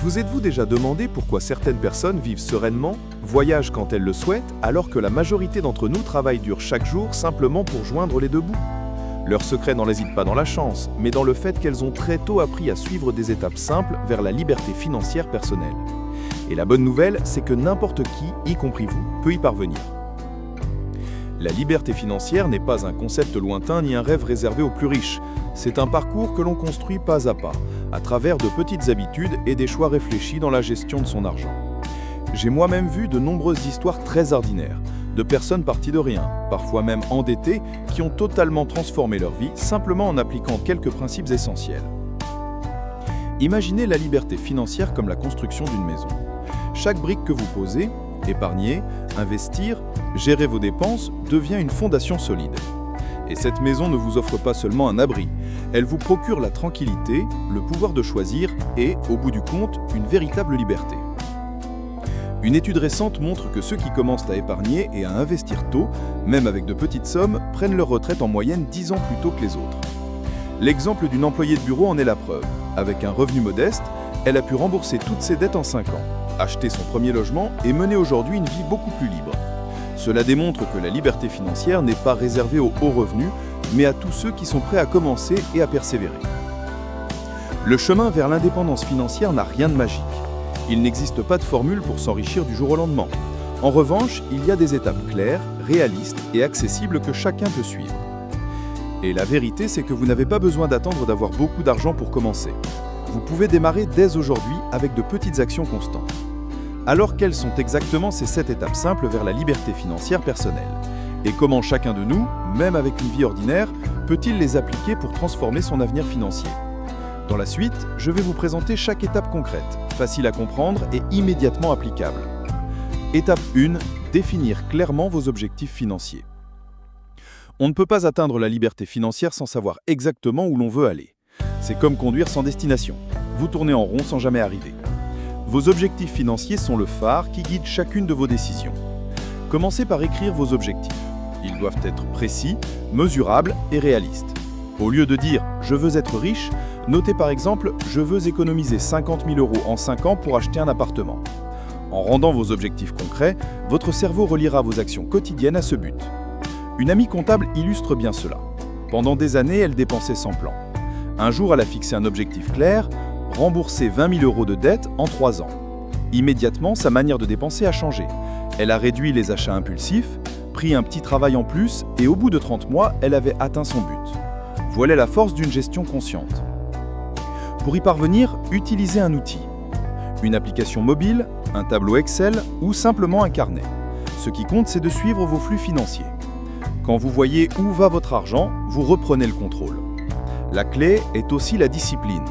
Vous êtes-vous déjà demandé pourquoi certaines personnes vivent sereinement, voyagent quand elles le souhaitent, alors que la majorité d'entre nous travaillent dur chaque jour simplement pour joindre les deux bouts? Leur secret n'en réside pas dans la chance, mais dans le fait qu'elles ont très tôt appris à suivre des étapes simples vers la liberté financière personnelle. Et la bonne nouvelle, c'est que n'importe qui, y compris vous, peut y parvenir. La liberté financière n'est pas un concept lointain ni un rêve réservé aux plus riches. C'est un parcours que l'on construit pas à pas, à travers de petites habitudes et des choix réfléchis dans la gestion de son argent. J'ai moi-même vu de nombreuses histoires très ordinaires, de personnes parties de rien, parfois même endettées, qui ont totalement transformé leur vie simplement en appliquant quelques principes essentiels. Imaginez la liberté financière comme la construction d'une maison. Chaque brique que vous posez, épargner, investir, gérer vos dépenses, devient une fondation solide. Et cette maison ne vous offre pas seulement un abri, elle vous procure la tranquillité, le pouvoir de choisir et, au bout du compte, une véritable liberté. Une étude récente montre que ceux qui commencent à épargner et à investir tôt, même avec de petites sommes, prennent leur retraite en moyenne 10 ans plus tôt que les autres. L'exemple d'une employée de bureau en est la preuve. Avec un revenu modeste, elle a pu rembourser toutes ses dettes en 5 ans, acheter son premier logement et mener aujourd'hui une vie beaucoup plus libre. Cela démontre que la liberté financière n'est pas réservée aux hauts revenus, mais à tous ceux qui sont prêts à commencer et à persévérer. Le chemin vers l'indépendance financière n'a rien de magique. Il n'existe pas de formule pour s'enrichir du jour au lendemain. En revanche, il y a des étapes claires, réalistes et accessibles que chacun peut suivre. Et la vérité, c'est que vous n'avez pas besoin d'attendre d'avoir beaucoup d'argent pour commencer. Vous pouvez démarrer dès aujourd'hui avec de petites actions constantes. Alors, quelles sont exactement ces 7 étapes simples vers la liberté financière personnelle? Et comment chacun de nous, même avec une vie ordinaire, peut-il les appliquer pour transformer son avenir financier? Dans la suite, je vais vous présenter chaque étape concrète, facile à comprendre et immédiatement applicable. Étape 1, définir clairement vos objectifs financiers. On ne peut pas atteindre la liberté financière sans savoir exactement où l'on veut aller. C'est comme conduire sans destination. Vous tournez en rond sans jamais arriver. Vos objectifs financiers sont le phare qui guide chacune de vos décisions. Commencez par écrire vos objectifs. Ils doivent être précis, mesurables et réalistes. Au lieu de dire « je veux être riche », notez par exemple « je veux économiser 50 000 € en 5 ans pour acheter un appartement ». En rendant vos objectifs concrets, votre cerveau reliera vos actions quotidiennes à ce but. Une amie comptable illustre bien cela. Pendant des années, elle dépensait sans plan. Un jour, elle a fixé un objectif clair, rembourser 20 000 € de dettes en 3 ans. Immédiatement, sa manière de dépenser a changé. Elle a réduit les achats impulsifs, pris un petit travail en plus et au bout de 30 mois, elle avait atteint son but. Voilà la force d'une gestion consciente. Pour y parvenir, utilisez un outil. Une application mobile, un tableau Excel ou simplement un carnet. Ce qui compte, c'est de suivre vos flux financiers. Quand vous voyez où va votre argent, vous reprenez le contrôle. La clé est aussi la discipline.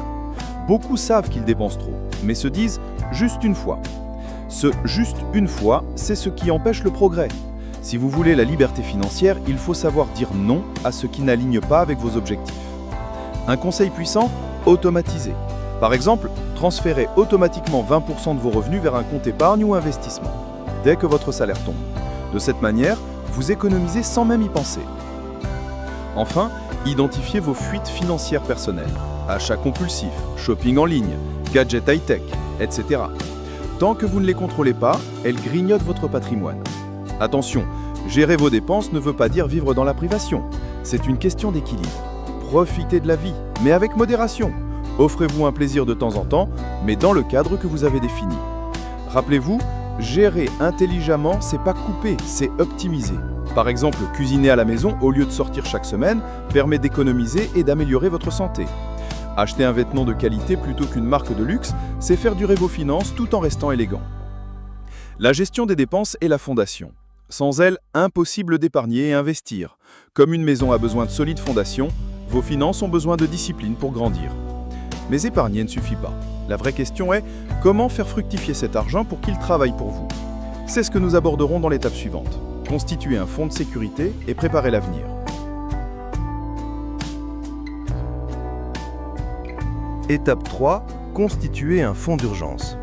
Beaucoup savent qu'ils dépensent trop, mais se disent « juste une fois ». Ce « juste une fois », c'est ce qui empêche le progrès. Si vous voulez la liberté financière, il faut savoir dire non à ce qui n'aligne pas avec vos objectifs. Un conseil puissant, automatisez. Par exemple, transférez automatiquement 20% de vos revenus vers un compte épargne ou investissement, dès que votre salaire tombe. De cette manière, vous économisez sans même y penser. Enfin, identifiez vos fuites financières personnelles. Achats compulsifs, shopping en ligne, gadgets high-tech, etc. Tant que vous ne les contrôlez pas, elles grignotent votre patrimoine. Attention, gérer vos dépenses ne veut pas dire vivre dans la privation. C'est une question d'équilibre. Profitez de la vie, mais avec modération. Offrez-vous un plaisir de temps en temps, mais dans le cadre que vous avez défini. Rappelez-vous, gérer intelligemment, c'est pas couper, c'est optimiser. Par exemple, cuisiner à la maison au lieu de sortir chaque semaine permet d'économiser et d'améliorer votre santé. Acheter un vêtement de qualité plutôt qu'une marque de luxe, c'est faire durer vos finances tout en restant élégant. La gestion des dépenses est la fondation. Sans elle, impossible d'épargner et investir. Comme une maison a besoin de solides fondations, vos finances ont besoin de discipline pour grandir. Mais épargner ne suffit pas. La vraie question est comment faire fructifier cet argent pour qu'il travaille pour vous. C'est ce que nous aborderons dans l'étape suivante. Constituer un fonds de sécurité et préparer l'avenir. Étape 3. Constituer un fonds d'urgence.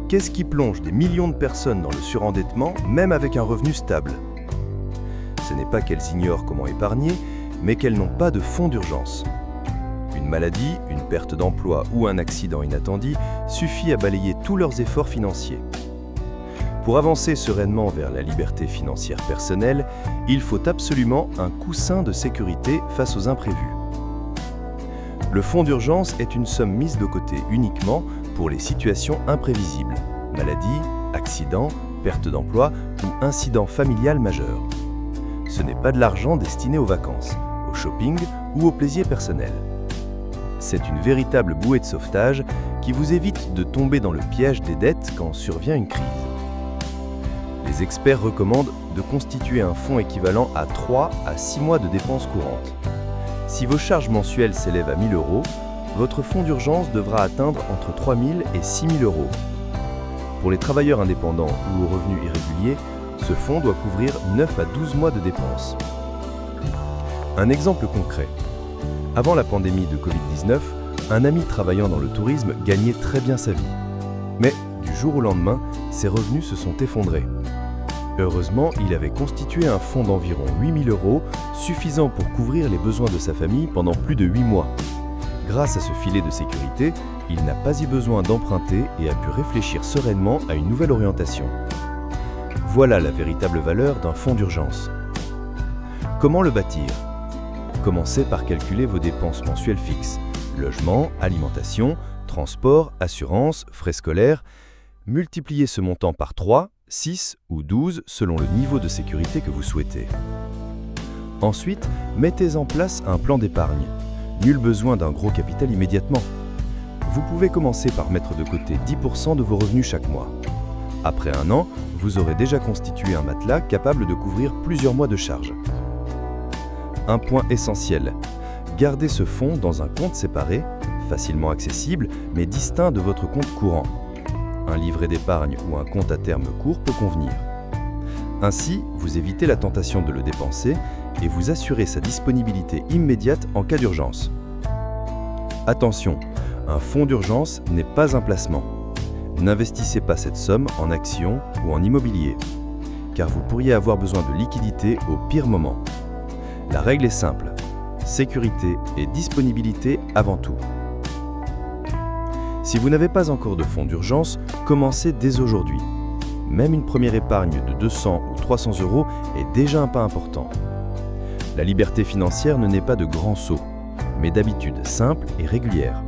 Qu'est-ce qui plonge des millions de personnes dans le surendettement, même avec un revenu stable? Ce n'est pas qu'elles ignorent comment épargner, mais qu'elles n'ont pas de fonds d'urgence. Une maladie, une perte d'emploi ou un accident inattendu suffit à balayer tous leurs efforts financiers. Pour avancer sereinement vers la liberté financière personnelle, il faut absolument un coussin de sécurité face aux imprévus. Le fonds d'urgence est une somme mise de côté uniquement pour les situations imprévisibles, maladie, accident, perte d'emploi ou incident familial majeur. Ce n'est pas de l'argent destiné aux vacances, au shopping ou au plaisir personnel. C'est une véritable bouée de sauvetage qui vous évite de tomber dans le piège des dettes quand survient une crise. Les experts recommandent de constituer un fonds équivalent à 3 à 6 mois de dépenses courantes. Si vos charges mensuelles s'élèvent à 1 000 €, votre fonds d'urgence devra atteindre entre 3 000 et 6 000 €. Pour les travailleurs indépendants ou aux revenus irréguliers, ce fonds doit couvrir 9 à 12 mois de dépenses. Un exemple concret. Avant la pandémie de Covid-19, un ami travaillant dans le tourisme gagnait très bien sa vie. Mais du jour au lendemain, ses revenus se sont effondrés. Heureusement, il avait constitué un fonds d'environ 8 000 €, suffisant pour couvrir les besoins de sa famille pendant plus de 8 mois. Grâce à ce filet de sécurité, il n'a pas eu besoin d'emprunter et a pu réfléchir sereinement à une nouvelle orientation. Voilà la véritable valeur d'un fonds d'urgence. Comment le bâtir ? Commencez par calculer vos dépenses mensuelles fixes, logement, alimentation, transport, assurance, frais scolaires. Multipliez ce montant par 3, 6 ou 12 selon le niveau de sécurité que vous souhaitez. Ensuite, mettez en place un plan d'épargne. Nul besoin d'un gros capital immédiatement. Vous pouvez commencer par mettre de côté 10% de vos revenus chaque mois. Après un an, vous aurez déjà constitué un matelas capable de couvrir plusieurs mois de charges. Un point essentiel, gardez ce fonds dans un compte séparé, facilement accessible mais distinct de votre compte courant. Un livret d'épargne ou un compte à terme court peut convenir. Ainsi, vous évitez la tentation de le dépenser et vous assurez sa disponibilité immédiate en cas d'urgence. Attention, un fonds d'urgence n'est pas un placement. N'investissez pas cette somme en actions ou en immobilier, car vous pourriez avoir besoin de liquidités au pire moment. La règle est simple, sécurité et disponibilité avant tout. Si vous n'avez pas encore de fonds d'urgence, commencez dès aujourd'hui. Même une première épargne de 200 ou 300 € est déjà un pas important. La liberté financière ne naît pas de grands sauts, mais d'habitudes simples et régulières.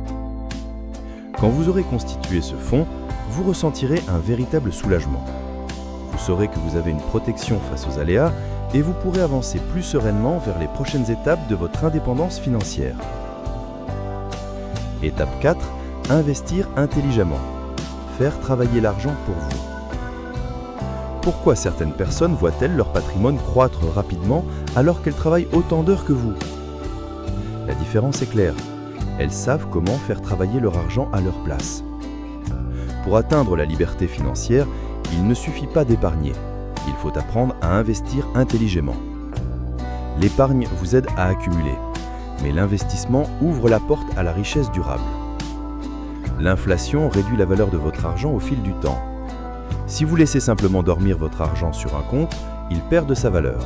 Quand vous aurez constitué ce fonds, vous ressentirez un véritable soulagement. Vous saurez que vous avez une protection face aux aléas et vous pourrez avancer plus sereinement vers les prochaines étapes de votre indépendance financière. Étape 4. Investir intelligemment. Faire travailler l'argent pour vous. Pourquoi certaines personnes voient-elles leur patrimoine croître rapidement alors qu'elles travaillent autant d'heures que vous ? La différence est claire. Elles savent comment faire travailler leur argent à leur place. Pour atteindre la liberté financière, il ne suffit pas d'épargner. Il faut apprendre à investir intelligemment. L'épargne vous aide à accumuler, mais l'investissement ouvre la porte à la richesse durable. L'inflation réduit la valeur de votre argent au fil du temps. Si vous laissez simplement dormir votre argent sur un compte, il perd de sa valeur.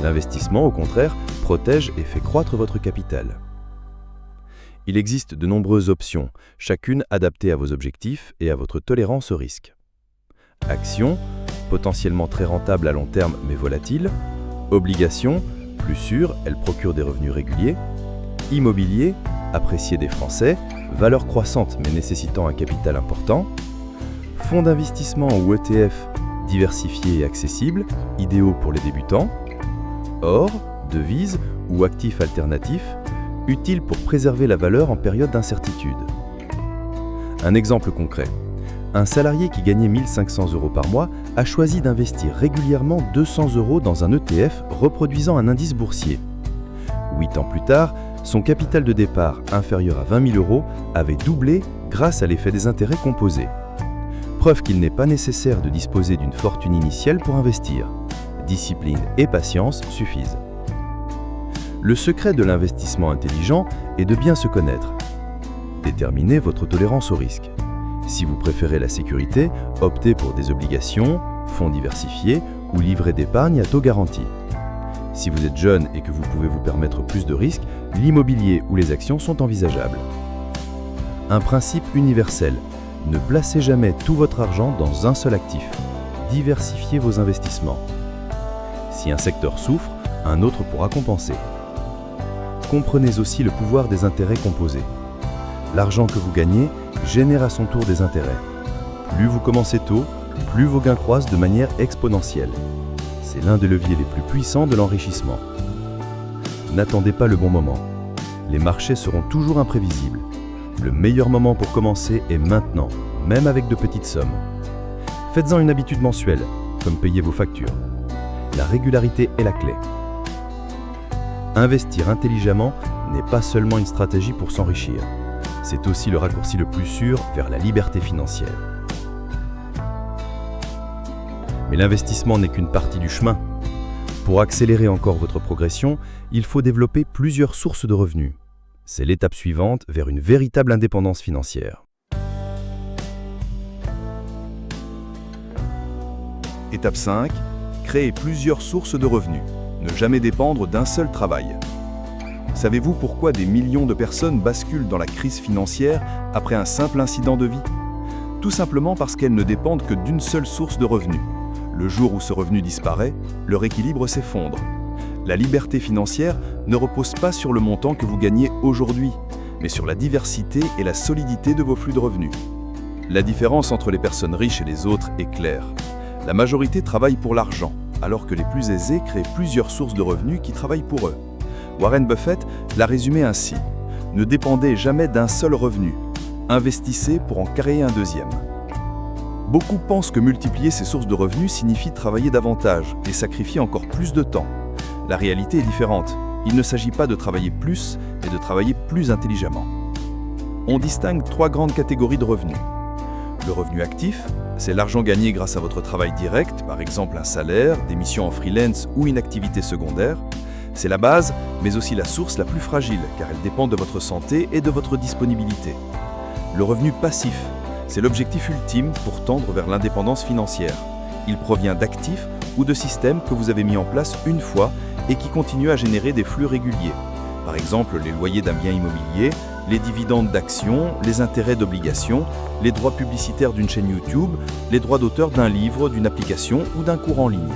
L'investissement, au contraire, protège et fait croître votre capital. Il existe de nombreuses options, chacune adaptée à vos objectifs et à votre tolérance au risque. Actions, potentiellement très rentables à long terme mais volatiles. Obligations, plus sûres, elles procurent des revenus réguliers. Immobilier, apprécié des Français, valeur croissante mais nécessitant un capital important. Fonds d'investissement ou ETF, diversifiés et accessibles, idéaux pour les débutants. Or, devises ou actifs alternatifs, utiles pour préserver la valeur en période d'incertitude. Un exemple concret. Un salarié qui gagnait 1 500 € par mois a choisi d'investir régulièrement 200 € dans un ETF reproduisant un indice boursier. 8 ans plus tard, son capital de départ, inférieur à 20 000 € avait doublé grâce à l'effet des intérêts composés. Preuve qu'il n'est pas nécessaire de disposer d'une fortune initiale pour investir. Discipline et patience suffisent. Le secret de l'investissement intelligent est de bien se connaître. Déterminez votre tolérance au risque. Si vous préférez la sécurité, optez pour des obligations, fonds diversifiés ou livrets d'épargne à taux garanti. Si vous êtes jeune et que vous pouvez vous permettre plus de risques, l'immobilier ou les actions sont envisageables. Un principe universel, ne placez jamais tout votre argent dans un seul actif. Diversifiez vos investissements. Si un secteur souffre, un autre pourra compenser. Comprenez aussi le pouvoir des intérêts composés. L'argent que vous gagnez génère à son tour des intérêts. Plus vous commencez tôt, plus vos gains croissent de manière exponentielle. C'est l'un des leviers les plus puissants de l'enrichissement. N'attendez pas le bon moment. Les marchés seront toujours imprévisibles. Le meilleur moment pour commencer est maintenant, même avec de petites sommes. Faites-en une habitude mensuelle, comme payer vos factures. La régularité est la clé. Investir intelligemment n'est pas seulement une stratégie pour s'enrichir. C'est aussi le raccourci le plus sûr vers la liberté financière. Mais l'investissement n'est qu'une partie du chemin. Pour accélérer encore votre progression, il faut développer plusieurs sources de revenus. C'est l'étape suivante vers une véritable indépendance financière. Étape 5. Créer plusieurs sources de revenus. Ne jamais dépendre d'un seul travail. Savez-vous pourquoi des millions de personnes basculent dans la crise financière après un simple incident de vie? Tout simplement parce qu'elles ne dépendent que d'une seule source de revenus. Le jour où ce revenu disparaît, leur équilibre s'effondre. La liberté financière ne repose pas sur le montant que vous gagnez aujourd'hui, mais sur la diversité et la solidité de vos flux de revenus. La différence entre les personnes riches et les autres est claire. La majorité travaille pour l'argent, alors que les plus aisés créent plusieurs sources de revenus qui travaillent pour eux. Warren Buffett l'a résumé ainsi: ne dépendez jamais d'un seul revenu, investissez pour en créer un deuxième. Beaucoup pensent que multiplier ces sources de revenus signifie travailler davantage et sacrifier encore plus de temps. La réalité est différente. Il ne s'agit pas de travailler plus, mais de travailler plus intelligemment. On distingue 3 grandes catégories de revenus. Le revenu actif, c'est l'argent gagné grâce à votre travail direct, par exemple un salaire, des missions en freelance ou une activité secondaire. C'est la base, mais aussi la source la plus fragile, car elle dépend de votre santé et de votre disponibilité. Le revenu passif, c'est l'objectif ultime pour tendre vers l'indépendance financière. Il provient d'actifs ou de systèmes que vous avez mis en place une fois et qui continuent à générer des flux réguliers. Par exemple, les loyers d'un bien immobilier, les dividendes d'actions, les intérêts d'obligations, les droits publicitaires d'une chaîne YouTube, les droits d'auteur d'un livre, d'une application ou d'un cours en ligne.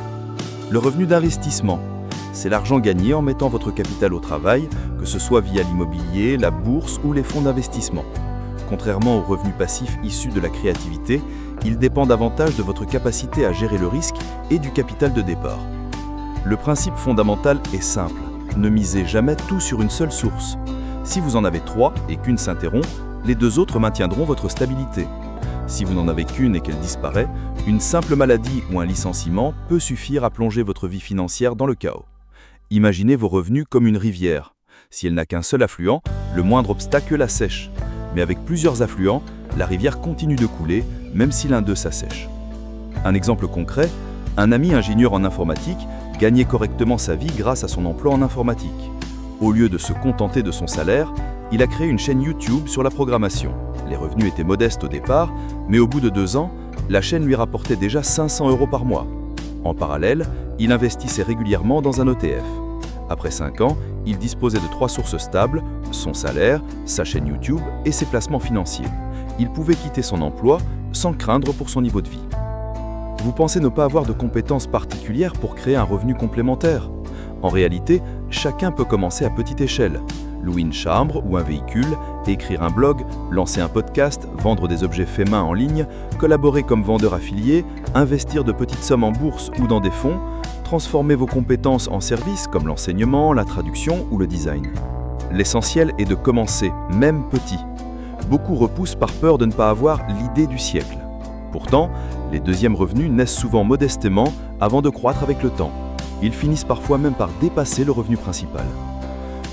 Le revenu d'investissement, c'est l'argent gagné en mettant votre capital au travail, que ce soit via l'immobilier, la bourse ou les fonds d'investissement. Contrairement aux revenus passifs issus de la créativité, ils dépendent davantage de votre capacité à gérer le risque et du capital de départ. Le principe fondamental est simple, ne misez jamais tout sur une seule source. Si vous en avez 3 et qu'une s'interrompt, les 2 autres maintiendront votre stabilité. Si vous n'en avez qu'une et qu'elle disparaît, une simple maladie ou un licenciement peut suffire à plonger votre vie financière dans le chaos. Imaginez vos revenus comme une rivière. Si elle n'a qu'un seul affluent, le moindre obstacle la sèche. Mais avec plusieurs affluents, la rivière continue de couler, même si l'un d'eux s'assèche. Un exemple concret, un ami ingénieur en informatique gagnait correctement sa vie grâce à son emploi en informatique. Au lieu de se contenter de son salaire, il a créé une chaîne YouTube sur la programmation. Les revenus étaient modestes au départ, mais au bout de 2 ans, la chaîne lui rapportait déjà 500 € par mois. En parallèle, il investissait régulièrement dans un ETF. Après 5 ans, il disposait de 3 sources stables, son salaire, sa chaîne YouTube et ses placements financiers. Il pouvait quitter son emploi sans craindre pour son niveau de vie. Vous pensez ne pas avoir de compétences particulières pour créer un revenu complémentaire? En réalité, chacun peut commencer à petite échelle. Louer une chambre ou un véhicule, écrire un blog, lancer un podcast, vendre des objets faits main en ligne, collaborer comme vendeur affilié, investir de petites sommes en bourse ou dans des fonds, transformer vos compétences en services comme l'enseignement, la traduction ou le design. L'essentiel est de commencer, même petit. Beaucoup repoussent par peur de ne pas avoir l'idée du siècle. Pourtant, les deuxièmes revenus naissent souvent modestement avant de croître avec le temps. Ils finissent parfois même par dépasser le revenu principal.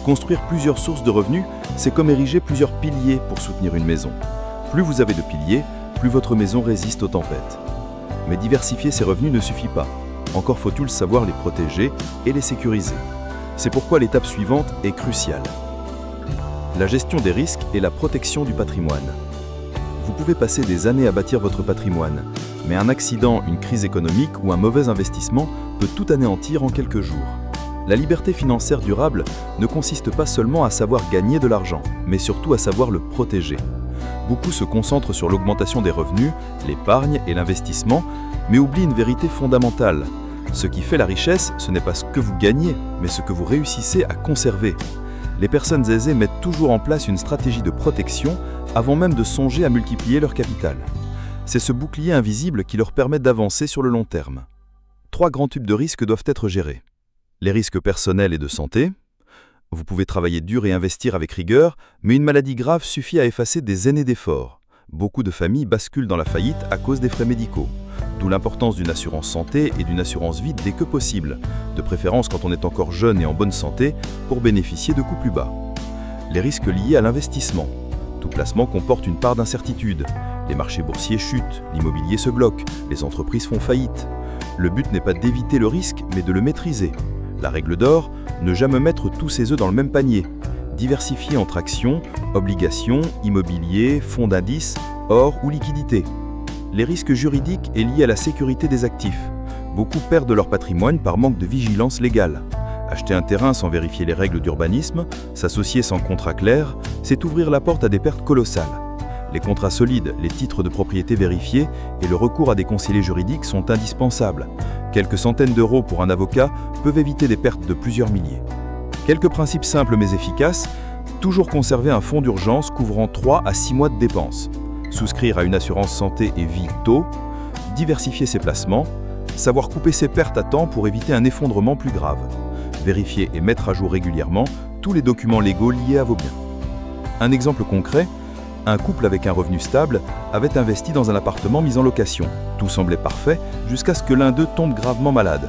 Construire plusieurs sources de revenus, c'est comme ériger plusieurs piliers pour soutenir une maison. Plus vous avez de piliers, plus votre maison résiste aux tempêtes. Mais diversifier ses revenus ne suffit pas. Encore faut-il savoir les protéger et les sécuriser. C'est pourquoi l'étape suivante est cruciale. La gestion des risques et la protection du patrimoine. Vous pouvez passer des années à bâtir votre patrimoine, mais un accident, une crise économique ou un mauvais investissement peut tout anéantir en quelques jours. La liberté financière durable ne consiste pas seulement à savoir gagner de l'argent, mais surtout à savoir le protéger. Beaucoup se concentrent sur l'augmentation des revenus, l'épargne et l'investissement, mais oublient une vérité fondamentale. Ce qui fait la richesse, ce n'est pas ce que vous gagnez, mais ce que vous réussissez à conserver. Les personnes aisées mettent toujours en place une stratégie de protection avant même de songer à multiplier leur capital. C'est ce bouclier invisible qui leur permet d'avancer sur le long terme. 3 grands types de risques doivent être gérés. Les risques personnels et de santé. Vous pouvez travailler dur et investir avec rigueur, mais une maladie grave suffit à effacer des années d'efforts. Beaucoup de familles basculent dans la faillite à cause des frais médicaux. D'où l'importance d'une assurance santé et d'une assurance vie dès que possible, de préférence quand on est encore jeune et en bonne santé, pour bénéficier de coûts plus bas. Les risques liés à l'investissement. Tout placement comporte une part d'incertitude. Les marchés boursiers chutent, l'immobilier se bloque, les entreprises font faillite. Le but n'est pas d'éviter le risque, mais de le maîtriser. La règle d'or, ne jamais mettre tous ses œufs dans le même panier. Diversifier entre actions, obligations, immobilier, fonds d'indices, or ou liquidités. Les risques juridiques est lié à la sécurité des actifs. Beaucoup perdent leur patrimoine par manque de vigilance légale. Acheter un terrain sans vérifier les règles d'urbanisme, s'associer sans contrat clair, c'est ouvrir la porte à des pertes colossales. Les contrats solides, les titres de propriété vérifiés et le recours à des conseillers juridiques sont indispensables. Quelques centaines d'euros pour un avocat peuvent éviter des pertes de plusieurs milliers. Quelques principes simples mais efficaces. Toujours conserver un fonds d'urgence couvrant 3 à 6 mois de dépenses. Souscrire à une assurance santé et vie tôt. Diversifier ses placements. Savoir couper ses pertes à temps pour éviter un effondrement plus grave. Vérifier et mettre à jour régulièrement tous les documents légaux liés à vos biens. Un exemple concret. Un couple avec un revenu stable avait investi dans un appartement mis en location. Tout semblait parfait jusqu'à ce que l'un d'eux tombe gravement malade.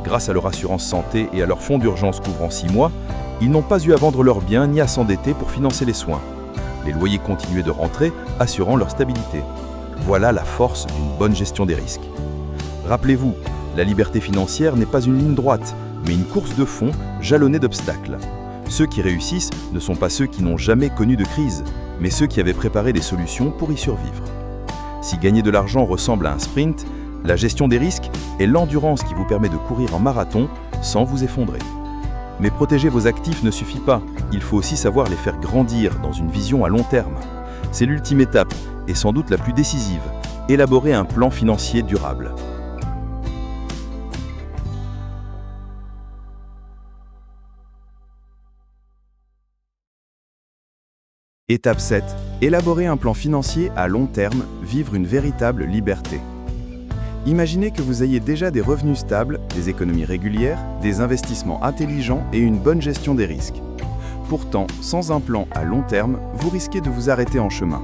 Grâce à leur assurance santé et à leur fonds d'urgence couvrant 6 mois, ils n'ont pas eu à vendre leurs biens ni à s'endetter pour financer les soins. Les loyers continuaient de rentrer, assurant leur stabilité. Voilà la force d'une bonne gestion des risques. Rappelez-vous, la liberté financière n'est pas une ligne droite, mais une course de fond jalonnée d'obstacles. Ceux qui réussissent ne sont pas ceux qui n'ont jamais connu de crise, mais ceux qui avaient préparé des solutions pour y survivre. Si gagner de l'argent ressemble à un sprint, la gestion des risques est l'endurance qui vous permet de courir en marathon sans vous effondrer. Mais protéger vos actifs ne suffit pas, il faut aussi savoir les faire grandir dans une vision à long terme. C'est l'ultime étape, et sans doute la plus décisive, élaborer un plan financier durable. Étape 7. Élaborer un plan financier à long terme, vivre une véritable liberté. Imaginez que vous ayez déjà des revenus stables, des économies régulières, des investissements intelligents et une bonne gestion des risques. Pourtant, sans un plan à long terme, vous risquez de vous arrêter en chemin.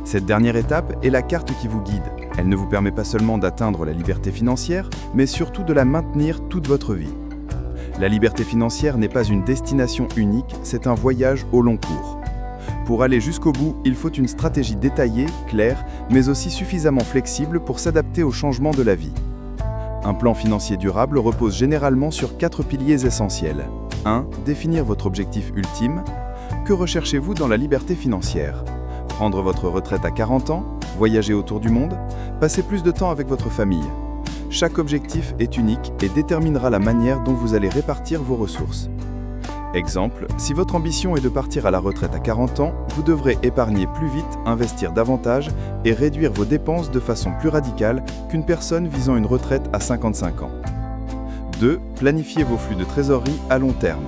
Cette dernière étape est la carte qui vous guide. Elle ne vous permet pas seulement d'atteindre la liberté financière, mais surtout de la maintenir toute votre vie. La liberté financière n'est pas une destination unique, c'est un voyage au long cours. Pour aller jusqu'au bout, il faut une stratégie détaillée, claire, mais aussi suffisamment flexible pour s'adapter aux changements de la vie. Un plan financier durable repose généralement sur 4 piliers essentiels. 1. Définir votre objectif ultime. Que recherchez-vous dans la liberté financière ? Prendre votre retraite à 40 ans ? Voyager autour du monde ? Passer plus de temps avec votre famille ? Chaque objectif est unique et déterminera la manière dont vous allez répartir vos ressources. Exemple, si votre ambition est de partir à la retraite à 40 ans, vous devrez épargner plus vite, investir davantage et réduire vos dépenses de façon plus radicale qu'une personne visant une retraite à 55 ans. 2. Planifiez vos flux de trésorerie à long terme.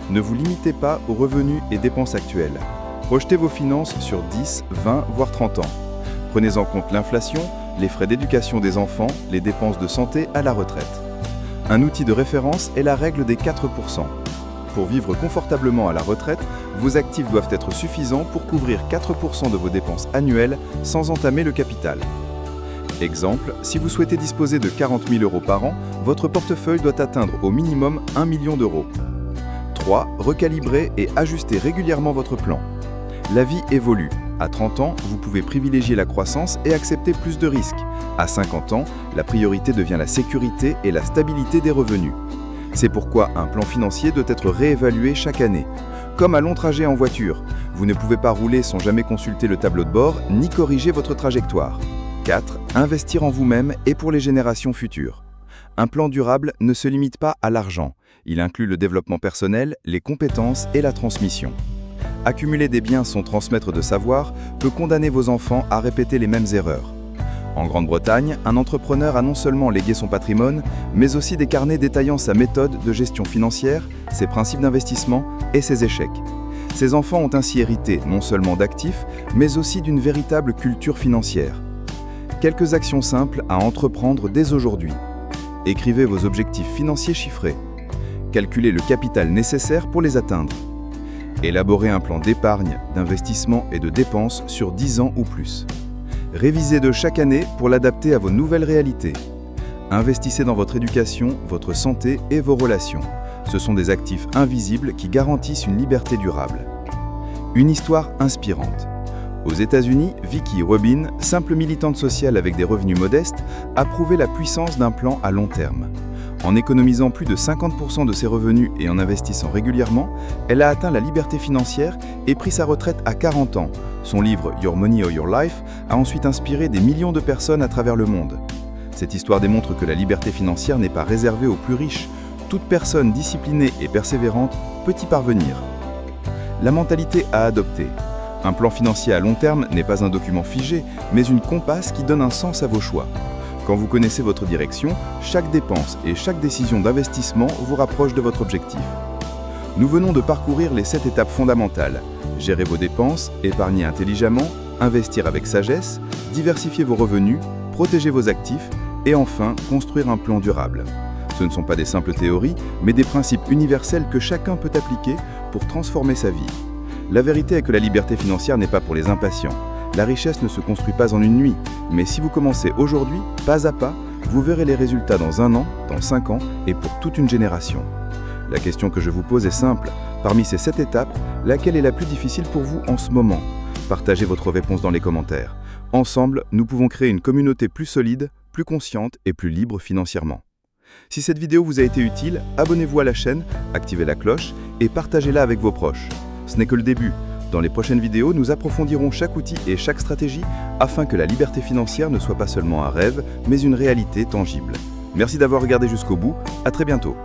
Ne vous limitez pas aux revenus et dépenses actuelles. Projetez vos finances sur 10, 20, voire 30 ans. Prenez en compte l'inflation, les frais d'éducation des enfants, les dépenses de santé à la retraite. Un outil de référence est la règle des 4%. Pour vivre confortablement à la retraite, vos actifs doivent être suffisants pour couvrir 4% de vos dépenses annuelles sans entamer le capital. Exemple, si vous souhaitez disposer de 40 000 € par an, votre portefeuille doit atteindre au minimum 1 million d'euros. 3. Recalibrer et ajuster régulièrement votre plan. La vie évolue. À 30 ans, vous pouvez privilégier la croissance et accepter plus de risques. À 50 ans, la priorité devient la sécurité et la stabilité des revenus. C'est pourquoi un plan financier doit être réévalué chaque année. Comme un long trajet en voiture, vous ne pouvez pas rouler sans jamais consulter le tableau de bord ni corriger votre trajectoire. 4. Investir en vous-même et pour les générations futures. Un plan durable ne se limite pas à l'argent. Il inclut le développement personnel, les compétences et la transmission. Accumuler des biens sans transmettre de savoir peut condamner vos enfants à répéter les mêmes erreurs. En Grande-Bretagne, un entrepreneur a non seulement légué son patrimoine, mais aussi des carnets détaillant sa méthode de gestion financière, ses principes d'investissement et ses échecs. Ses enfants ont ainsi hérité non seulement d'actifs, mais aussi d'une véritable culture financière. Quelques actions simples à entreprendre dès aujourd'hui. Écrivez vos objectifs financiers chiffrés. Calculez le capital nécessaire pour les atteindre. Élaborez un plan d'épargne, d'investissement et de dépenses sur 10 ans ou plus. Révisez-le chaque année pour l'adapter à vos nouvelles réalités. Investissez dans votre éducation, votre santé et vos relations. Ce sont des actifs invisibles qui garantissent une liberté durable. Une histoire inspirante. Aux États-Unis, Vicki Rubin, simple militante sociale avec des revenus modestes, a prouvé la puissance d'un plan à long terme. En économisant plus de 50% de ses revenus et en investissant régulièrement, elle a atteint la liberté financière et pris sa retraite à 40 ans. Son livre Your Money or Your Life a ensuite inspiré des millions de personnes à travers le monde. Cette histoire démontre que la liberté financière n'est pas réservée aux plus riches. Toute personne disciplinée et persévérante peut y parvenir. La mentalité à adopter. Un plan financier à long terme n'est pas un document figé, mais une compasse qui donne un sens à vos choix. Quand vous connaissez votre direction, chaque dépense et chaque décision d'investissement vous rapproche de votre objectif. Nous venons de parcourir les 7 étapes fondamentales. Gérer vos dépenses, épargner intelligemment, investir avec sagesse, diversifier vos revenus, protéger vos actifs et enfin construire un plan durable. Ce ne sont pas des simples théories, mais des principes universels que chacun peut appliquer pour transformer sa vie. La vérité est que la liberté financière n'est pas pour les impatients. La richesse ne se construit pas en une nuit, mais si vous commencez aujourd'hui, pas à pas, vous verrez les résultats dans 1 an, dans 5 ans et pour toute une génération. La question que je vous pose est simple. Parmi ces 7 étapes, laquelle est la plus difficile pour vous en ce moment? Partagez votre réponse dans les commentaires. Ensemble, nous pouvons créer une communauté plus solide, plus consciente et plus libre financièrement. Si cette vidéo vous a été utile, abonnez-vous à la chaîne, activez la cloche et partagez-la avec vos proches. Ce n'est que le début. Dans les prochaines vidéos, nous approfondirons chaque outil et chaque stratégie afin que la liberté financière ne soit pas seulement un rêve, mais une réalité tangible. Merci d'avoir regardé jusqu'au bout, à très bientôt.